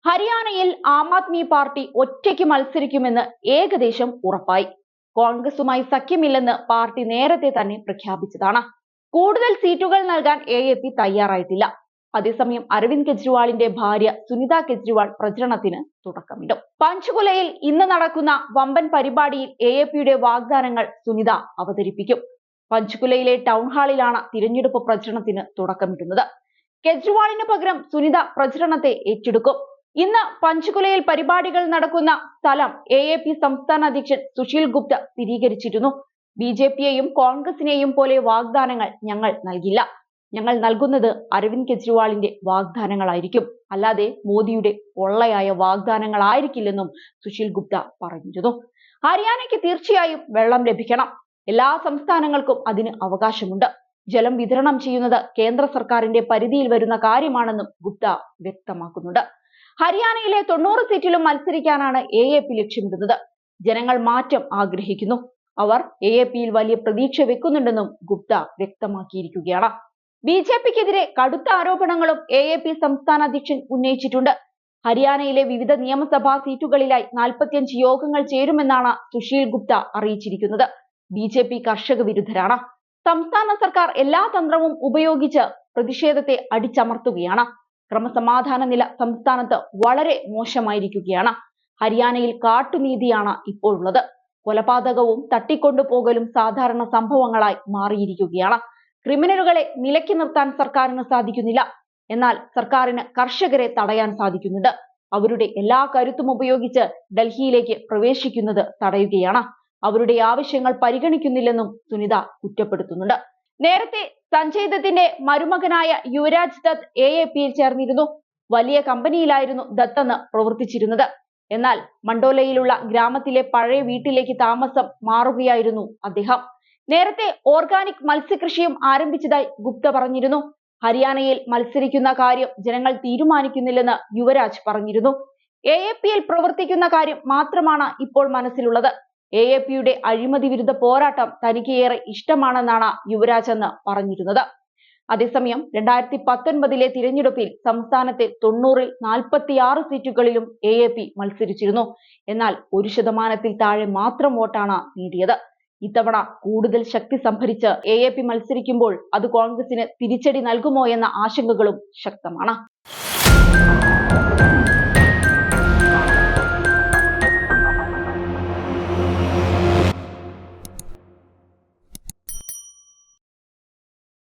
ഹരിയാനയിൽ ആം ആദ്മി പാർട്ടി ഒറ്റയ്ക്ക് മത്സരിക്കുമെന്ന് ഏകദേശം ഉറപ്പായി. കോൺഗ്രസുമായി സഖ്യമില്ലെന്ന് പാർട്ടി നേരത്തെ തന്നെ പ്രഖ്യാപിച്ചതാണ്. കൂടുതൽ സീറ്റുകൾ നൽകാൻ AAP തയ്യാറായിട്ടില്ല. അതേസമയം അരവിന്ദ് കെജ്രിവാളിന്റെ ഭാര്യ സുനിത കെജ്രിവാൾ പ്രചരണത്തിന് തുടക്കമിടും. പഞ്ച്കുലയിൽ ഇന്ന് നടക്കുന്ന വമ്പൻ പരിപാടിയിൽ AAPയുടെ വാഗ്ദാനങ്ങൾ സുനിത അവതരിപ്പിക്കും. പഞ്ച്കുലയിലെ ടൗൺ ഹാളിലാണ് തിരഞ്ഞെടുപ്പ് പ്രചരണത്തിന് തുടക്കമിടുന്നത്. കെജ്രിവാളിന് പകരം സുനിത പ്രചരണത്തെ ഏറ്റെടുക്കും. ഇന്ന് പഞ്ച്കുലയിൽ പരിപാടികൾ നടക്കുന്ന സ്ഥലം AAP സംസ്ഥാന അധ്യക്ഷൻ സുശീൽ ഗുപ്ത സ്ഥിരീകരിച്ചിരുന്നു. BJPയെയും കോൺഗ്രസിനെയും പോലെ വാഗ്ദാനങ്ങൾ ഞങ്ങൾ നൽകില്ല. ഞങ്ങൾ നൽകുന്നത് അരവിന്ദ് കെജ്രിവാളിന്റെ വാഗ്ദാനങ്ങളായിരിക്കും, അല്ലാതെ മോദിയുടെ പൊള്ളയായ വാഗ്ദാനങ്ങളായിരിക്കില്ലെന്നും സുശീൽ ഗുപ്ത പറഞ്ഞിരുന്നു. ഹരിയാനയ്ക്ക് തീർച്ചയായും വെള്ളം ലഭിക്കണം. എല്ലാ സംസ്ഥാനങ്ങൾക്കും അതിന് അവകാശമുണ്ട്. ജലം വിതരണം ചെയ്യുന്നത് കേന്ദ്ര സർക്കാരിന്റെ പരിധിയിൽ വരുന്ന കാര്യമാണെന്നും ഗുപ്ത വ്യക്തമാക്കുന്നുണ്ട്. ഹരിയാനയിലെ 90 സീറ്റിലും മത്സരിക്കാനാണ് AAP ലക്ഷ്യമിടുന്നത്. ജനങ്ങൾ മാറ്റം ആഗ്രഹിക്കുന്നു. അവർ AAPയിൽ വലിയ പ്രതീക്ഷ വെക്കുന്നുണ്ടെന്നും ഗുപ്ത വ്യക്തമാക്കിയിരിക്കുകയാണ്. BJPക്കെതിരെ കടുത്ത ആരോപണങ്ങളും AAP സംസ്ഥാന അധ്യക്ഷൻ ഉന്നയിച്ചിട്ടുണ്ട്. ഹരിയാനയിലെ വിവിധ നിയമസഭാ സീറ്റുകളിലായി 45 യോഗങ്ങൾ ചേരുമെന്നാണ് സുശീൽ ഗുപ്ത അറിയിച്ചിരിക്കുന്നത്. BJP കർഷക വിരുദ്ധരാണ്. സംസ്ഥാന സർക്കാർ എല്ലാ തന്ത്രവും ഉപയോഗിച്ച് പ്രതിഷേധത്തെ അടിച്ചമർത്തുകയാണ്. ക്രമസമാധാന നില സംസ്ഥാനത്ത് വളരെ മോശമായിരിക്കുകയാണ്. ഹരിയാനയിൽ കാട്ടുനീതിയാണ് ഇപ്പോഴുള്ളത്. കൊലപാതകവും തട്ടിക്കൊണ്ടുപോകലും സാധാരണ സംഭവങ്ങളായി മാറിയിരിക്കുകയാണ്. ക്രിമിനലുകളെ നിലയ്ക്ക് നിർത്താൻ സർക്കാരിന് സാധിക്കുന്നില്ല. എന്നാൽ സർക്കാരിന് കർഷകരെ തടയാൻ സാധിക്കുന്നുണ്ട്. അവരുടെ എല്ലാ കരുത്തും ഉപയോഗിച്ച് ഡൽഹിയിലേക്ക് പ്രവേശിക്കുന്നത് തടയുകയാണ്. അവരുടെ ആവശ്യങ്ങൾ പരിഗണിക്കുന്നില്ലെന്നും സുനിത കുറ്റപ്പെടുത്തുന്നുണ്ട്. നേരത്തെ സഞ്ജയ് ദത്തിന്റെ മരുമകനായ യുവരാജ് ദത്ത് AAPയിൽ ചേർന്നിരുന്നു. വലിയ കമ്പനിയിലായിരുന്നു ദത്തെന്ന് പ്രവർത്തിച്ചിരുന്നത്. എന്നാൽ മണ്ടോലയിലുള്ള ഗ്രാമത്തിലെ പഴയ വീട്ടിലേക്ക് താമസം മാറുകയായിരുന്നു അദ്ദേഹം. നേരത്തെ ഓർഗാനിക് മത്സ്യകൃഷിയും ആരംഭിച്ചതായി ഗുപ്ത പറഞ്ഞിരുന്നു. ഹരിയാനയിൽ മത്സരിക്കുന്ന കാര്യം ജനങ്ങൾ തീരുമാനിക്കുന്നില്ലെന്ന് യുവരാജ് പറഞ്ഞിരുന്നു. AAPയിൽ പ്രവർത്തിക്കുന്ന കാര്യം മാത്രമാണ് ഇപ്പോൾ മനസ്സിലുള്ളത്. AAPയുടെ അഴിമതി വിരുദ്ധ പോരാട്ടം തനിക്ക് ഏറെ ഇഷ്ടമാണെന്നാണ് യുവരാജ് എന്ന് പറഞ്ഞിരുന്നത്. അതേസമയം 2019 തിരഞ്ഞെടുപ്പിൽ സംസ്ഥാനത്തെ 90-ൽ 46 സീറ്റുകളിലും AAP മത്സരിച്ചിരുന്നു. എന്നാൽ 1% താഴെ മാത്രം വോട്ടാണ് നേടിയത്. ഇത്തവണ കൂടുതൽ ശക്തി സംഭരിച്ച് AAP മത്സരിക്കുമ്പോൾ അത് കോൺഗ്രസിന് തിരിച്ചടി നൽകുമോ എന്ന ആശങ്കകളും ശക്തമാണ്.